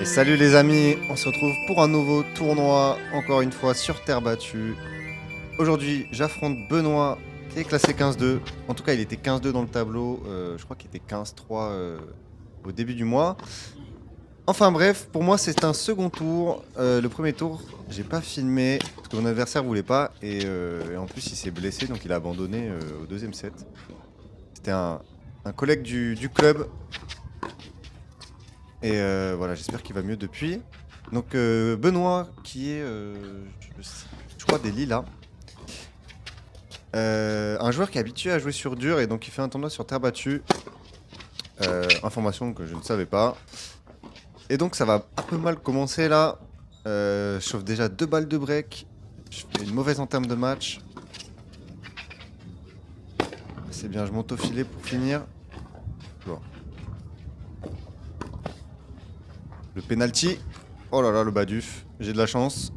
Et salut les amis, on se retrouve pour un nouveau tournoi, encore une fois sur terre battue. Aujourd'hui, j'affronte Benoît, qui est classé 15-2. En tout cas, il était 15-2 dans le tableau. Je crois qu'il était 15-3 au début du mois. Enfin bref, pour moi, c'est un second tour. Le premier tour, j'ai pas filmé, parce que mon adversaire voulait pas. Et en plus, il s'est blessé, donc il a abandonné au deuxième set. C'était un collègue du club. Et voilà, j'espère qu'il va mieux depuis. Donc Benoît, qui est, je crois, des Lilas. Un joueur qui est habitué à jouer sur dur et donc il fait un tournoi sur terre battue. Information que je ne savais pas. Et donc ça va un peu mal commencer là. Je chauffe déjà 2 balles de break. Je fais une mauvaise entame de match. C'est bien, je monte au filet pour finir. Bon. Le penalty. Oh là là, le baduf. J'ai de la chance.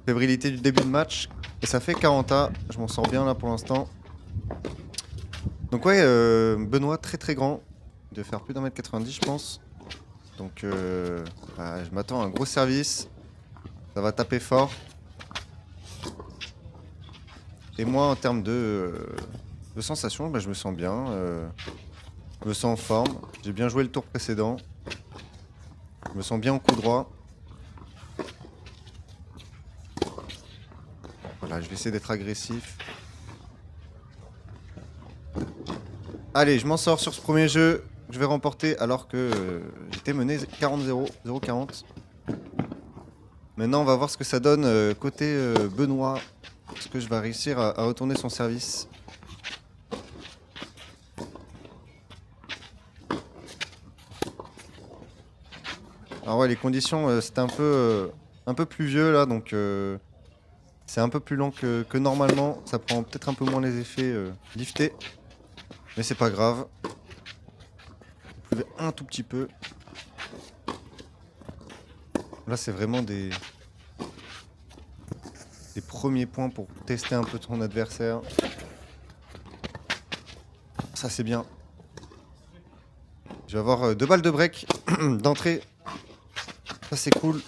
Fébrilité du début de match. Et ça fait 40A. Je m'en sors bien là pour l'instant. Donc ouais, Benoît très très grand. Il doit faire plus d'1m90 je pense. Donc je m'attends à un gros service. Ça va taper fort. Et moi en termes de sensations, je me sens bien. Je me sens en forme. J'ai bien joué le tour précédent. Je me sens bien en coup droit. Voilà, je vais essayer d'être agressif. Allez, je m'en sors sur ce premier jeu. Je vais remporter alors que j'étais mené 40-0, 0-40. Maintenant, on va voir ce que ça donne côté Benoît. Est-ce que je vais réussir à retourner son service? Alors ouais, les conditions, c'était un peu pluvieux là, donc c'est un peu plus lent que normalement. Ça prend peut-être un peu moins les effets liftés. Mais c'est pas grave. Il pleuvait un tout petit peu. Là, c'est vraiment des premiers points pour tester un peu ton adversaire. Ça, c'est bien. Je vais avoir 2 balles de break d'entrée. Ça, c'est cool.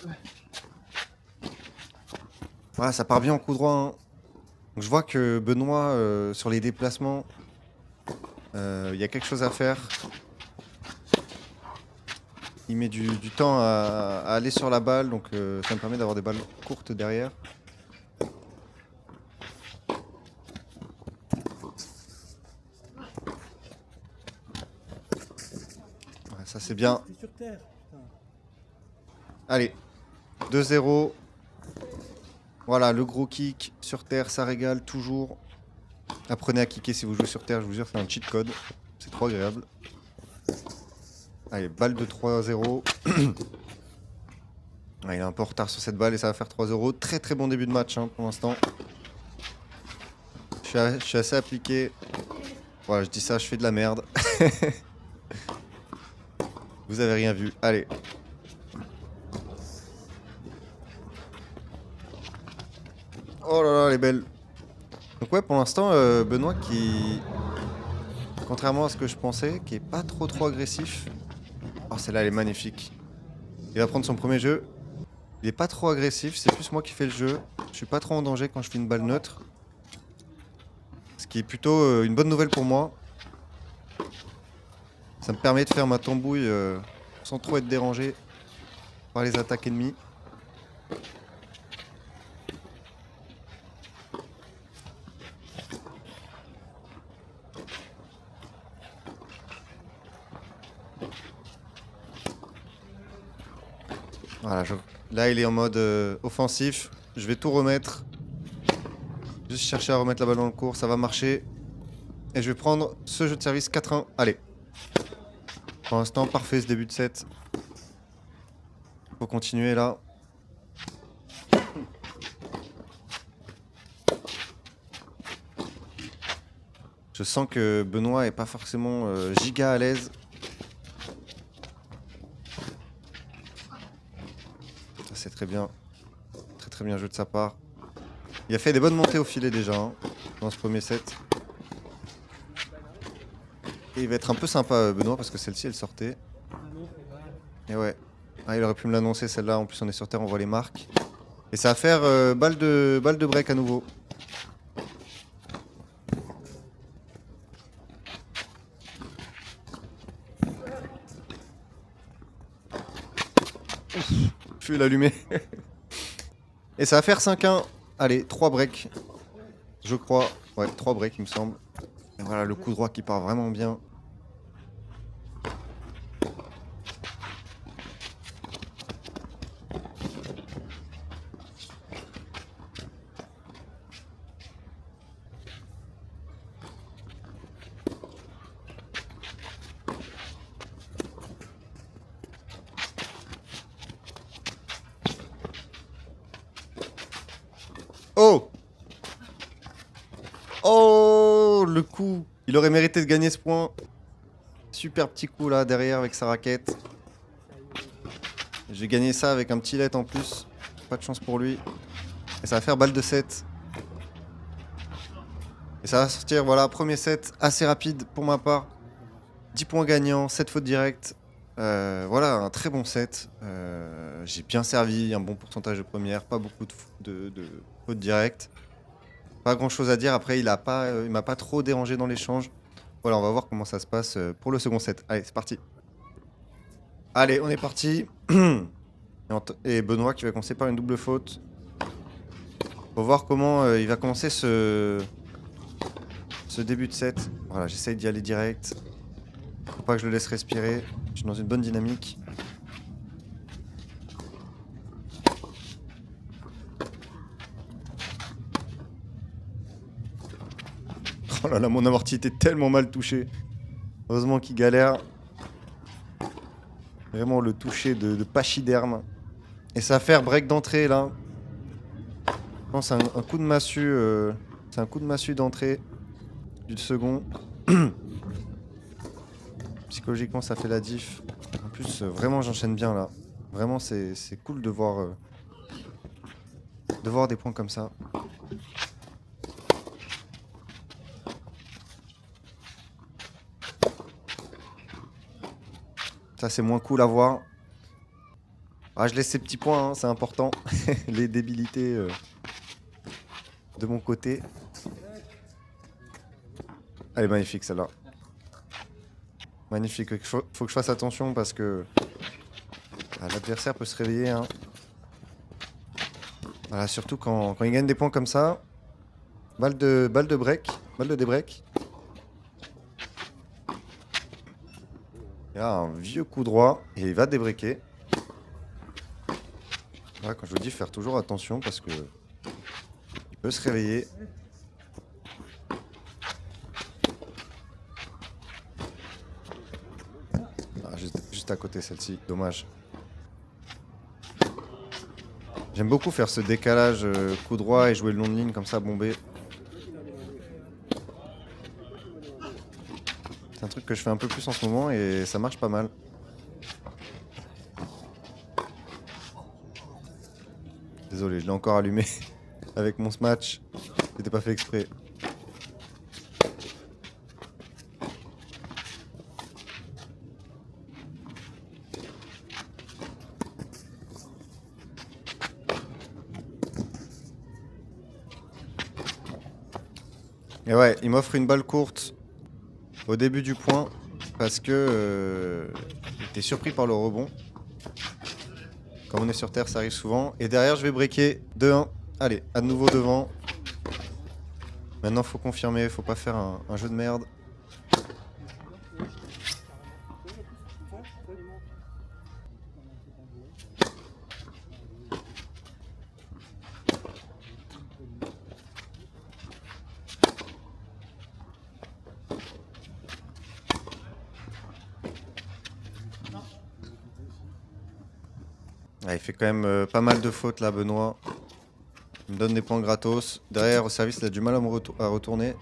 Voilà, ça part bien en coup droit, hein. Donc, je vois que Benoît, sur les déplacements, il y a quelque chose à faire. Il met du temps à aller sur la balle, donc ça me permet d'avoir des balles courtes derrière. Ouais, ça c'est bien. Allez, 2-0. Voilà, le gros kick sur terre, ça régale toujours. Apprenez à kicker si vous jouez sur terre, je vous jure, c'est un cheat code. C'est trop agréable. Allez, balle de 3-0. Il est un peu en retard sur cette balle et ça va faire 3-0. Très très bon début de match hein, pour l'instant. Je suis assez appliqué. Voilà, je dis ça, je fais de la merde. Vous avez rien vu. Allez. Oh là là, elle est belle. Donc ouais, pour l'instant, Benoît qui, contrairement à ce que je pensais, qui est pas trop agressif. Oh, celle-là, elle est magnifique. Il va prendre son premier jeu. Il est pas trop agressif, c'est plus moi qui fais le jeu. Je suis pas trop en danger quand je fais une balle neutre. Ce qui est plutôt une bonne nouvelle pour moi. Ça me permet de faire ma tambouille sans trop être dérangé par les attaques ennemies. Voilà, là il est en mode offensif. Je vais tout remettre. Juste chercher à remettre la balle dans le cours, ça va marcher. Et je vais prendre ce jeu de service 4-1. Allez. Pour l'instant, parfait ce début de set. Faut continuer là. Je sens que Benoît est pas forcément giga à l'aise. Ça c'est très bien. Très bien joué de sa part. Il a fait des bonnes montées au filet déjà hein, dans ce premier set. Et il va être un peu sympa Benoît parce que celle-ci elle sortait. Et ouais. Ah, il aurait pu me l'annoncer celle-là. En plus, on est sur terre, on voit les marques. Et ça va faire balle de break à nouveau. Je vais l'allumer. Et ça va faire 5-1. Allez, 3 breaks. Je crois. Ouais, 3 breaks, il me semble. Et voilà, le coup droit qui part vraiment bien. Oh! Oh! Le coup! Il aurait mérité de gagner ce point. Super petit coup là derrière avec sa raquette. J'ai gagné ça avec un petit let en plus. Pas de chance pour lui. Et ça va faire balle de 7. Et ça va sortir, voilà, premier set assez rapide pour ma part. 10 points gagnants, 7 fautes directes. Voilà, un très bon set. J'ai bien servi, un bon pourcentage de première, pas beaucoup de fautes directes. Pas grand chose à dire. Après, il m'a pas trop dérangé dans l'échange. Voilà, on va voir comment ça se passe pour le second set. Allez, c'est parti. Allez, on est parti. Et Benoît qui va commencer par une double faute. Faut voir comment il va commencer ce début de set. Voilà, j'essaye d'y aller direct. Faut pas que je le laisse respirer. Je suis dans une bonne dynamique. Oh là là, mon amorti était tellement mal touché. Heureusement qu'il galère. Vraiment le toucher de pachyderme. Et ça va faire break d'entrée là. Je pense un coup de massue. C'est un coup de massue d'entrée du second. Psychologiquement, ça fait la diff. En plus, vraiment, j'enchaîne bien là. Vraiment, c'est cool de voir des points comme ça. Ça, c'est moins cool à voir. Ah, je laisse ces petits points, hein, c'est important. Les débilités de mon côté. Elle est magnifique celle-là. Magnifique. Faut que je fasse attention parce que l'adversaire peut se réveiller. Hein. Voilà, surtout quand il gagne des points comme ça. Balle de break. Balle de débreak. Il a un vieux coup droit et il va débreaker. Voilà, quand je vous dis faire toujours attention parce que il peut se réveiller. Ah, juste à côté celle-ci, dommage. J'aime beaucoup faire ce décalage coup droit et jouer le long de ligne comme ça, bombé. C'est un truc que je fais un peu plus en ce moment et ça marche pas mal. Désolé, je l'ai encore allumé avec mon smash. C'était pas fait exprès. Et ouais, il m'offre une balle courte au début du point parce que il était surpris par le rebond. Comme on est sur terre, ça arrive souvent. Et derrière, je vais breaker 2-1. Allez, à nouveau devant. Maintenant, faut confirmer, faut pas faire un jeu de merde. Ah, il fait quand même pas mal de fautes là, Benoît. Il me donne des points gratos. Derrière, au service, il a du mal à retourner.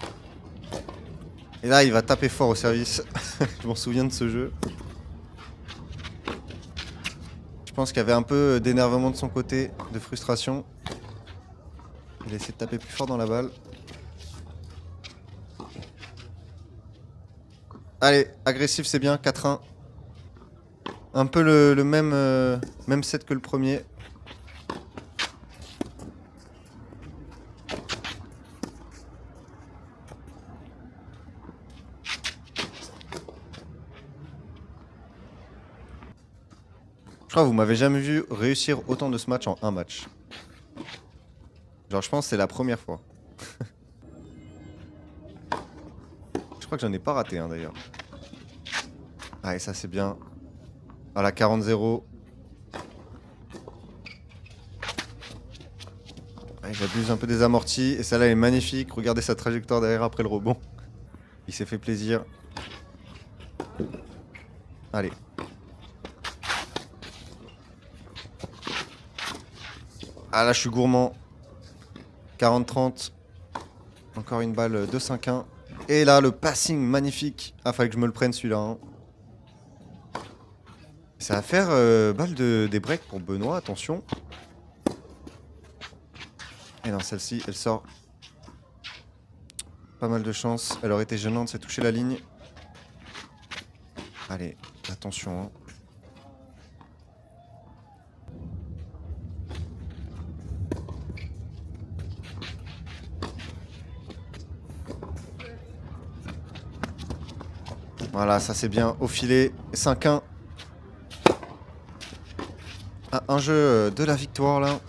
Et là, il va taper fort au service. Je m'en souviens de ce jeu. Je pense qu'il y avait un peu d'énervement de son côté, de frustration. Il a essayé de taper plus fort dans la balle. Allez, agressif, c'est bien, 4-1. Un peu le même set que le premier. Je crois que vous m'avez jamais vu réussir autant de smash en un match. Genre je pense que c'est la première fois. Je crois que j'en ai pas raté d'ailleurs. Ah et ça c'est bien. Voilà 40-0. Ouais, j'abuse un peu des amortis et celle-là est magnifique. Regardez sa trajectoire derrière après le rebond. Il s'est fait plaisir. Allez. Ah là je suis gourmand. 40-30. Encore une balle de 5-1. Et là le passing magnifique. Ah fallait que je me le prenne celui-là. Hein. Ça va faire balle des breaks pour Benoît, attention. Et non, celle-ci, elle sort. Pas mal de chance. Elle aurait été gênante, c'est toucher la ligne. Allez, attention. Hein. Voilà, ça c'est bien. Au filet, 5-1. Un jeu de la victoire là.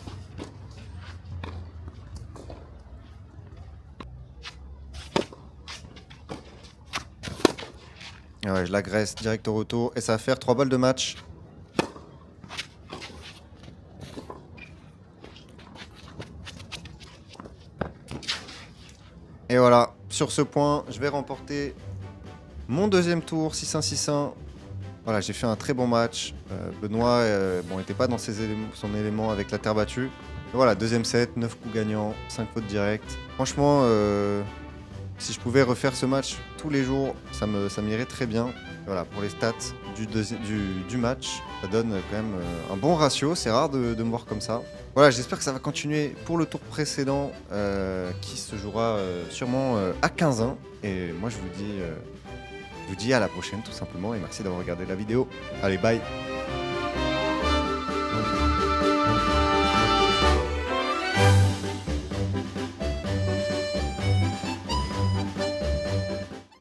Et ouais, je l'agresse direct au retour. Et ça va faire 3 balles de match. Et voilà, sur ce point, je vais remporter mon deuxième tour, 6-1-6-1. Voilà, j'ai fait un très bon match. Benoît, bon, n'était pas dans son élément avec la terre battue. Et voilà, deuxième set, 9 coups gagnants, 5 fautes directes. Franchement, si je pouvais refaire ce match tous les jours, ça m'irait très bien. Voilà, pour les stats du match, ça donne quand même un bon ratio. C'est rare de me voir comme ça. Voilà, j'espère que ça va continuer pour le tour précédent qui se jouera sûrement à 15-1. Et moi, je vous dis à la prochaine tout simplement et merci d'avoir regardé la vidéo. Allez, bye!